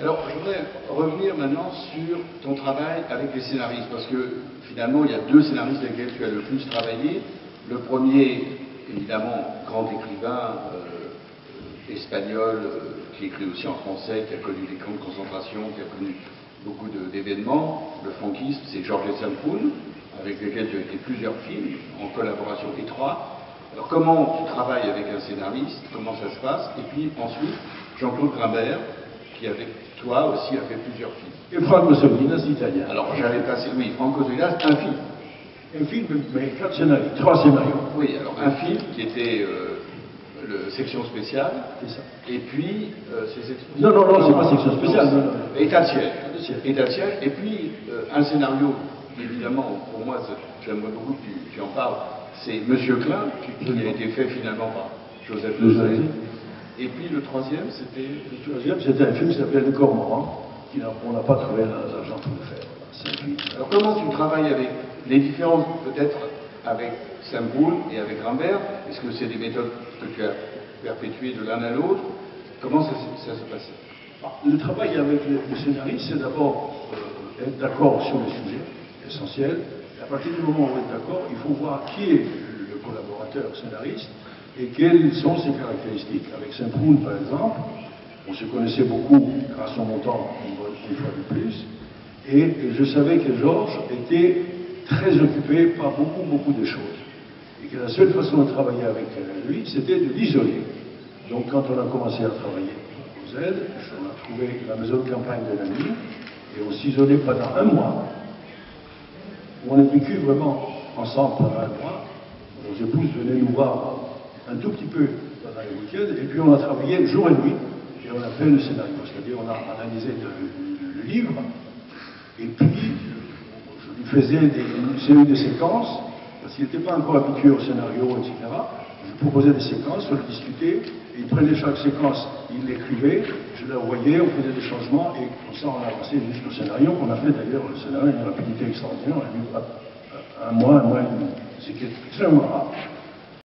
Alors, je voudrais revenir maintenant sur ton travail avec les scénaristes, parce que finalement, il y a deux scénaristes avec lesquels tu as le plus travaillé. Le premier, évidemment, grand écrivain espagnol, qui écrit aussi en français, qui a connu les camps de concentration, qui a connu beaucoup d'événements, le franquisme, c'est Jorge Sampoun, avec lequel tu as fait plusieurs films, en collaboration étroite. Alors, comment tu travailles avec un scénariste, comment ça se passe? Et puis ensuite, Jean-Claude Grimbert, qui avec toi aussi a fait plusieurs films. Et Franco Solinas, italien. Alors j'avais passé, oui, Franco Solinas, un film. Un film, mais 4 scénarios, 3 scénarios. Oui, alors un film qui était le section spéciale. C'est ça. Et puis, non, c'est pas section spéciale. Non. État de siège. État de siège. Et puis, un scénario, évidemment, pour moi, j'aimerais beaucoup que tu en parles, c'est Monsieur Klein, qui a été fait finalement par Joseph Lozay. Et puis le troisième, c'était... Le troisième, c'était un film qui s'appelait Le Cormoran, on n'a pas trouvé l'argent pour le faire. Alors comment tu travailles avec les différences, peut-être, avec Sampoun et avec Grimbert? Est-ce que c'est des méthodes que tu as perpétuées de l'un à l'autre? Comment ça s'est passé? Le travail avec le scénariste, c'est d'abord être d'accord sur les sujets essentiels. Et à partir du moment où on est d'accord, il faut voir qui est le collaborateur scénariste et quelles sont ses caractéristiques. Avec Sampoun, par exemple, on se connaissait beaucoup grâce à mon temps, une fois de plus, et je savais que Georges était très occupé par beaucoup de choses. Et que la seule façon de travailler avec lui, c'était de l'isoler. Donc quand on a commencé à travailler au Z, on a trouvé la maison de campagne de l'ami, et on s'isolait pendant un mois, où on a vécu vraiment ensemble pendant un mois. Nos épouses venaient nous voir un tout petit peu pendant les week-ends, et puis on a travaillé jour et nuit, et on a fait le scénario, c'est-à-dire on a analysé le livre, et puis je lui faisais une série de séquences, parce qu'il n'était pas encore habitué au scénario, etc. Je proposais des séquences, on le discutait, et il prenait chaque séquence, il l'écrivait, je la voyais, on faisait des changements, et comme ça on a avancé jusqu'au scénario, qu'on a fait d'ailleurs, le scénario, une rapidité extraordinaire, on a mis un mois et demi, ce qui est extrêmement rare.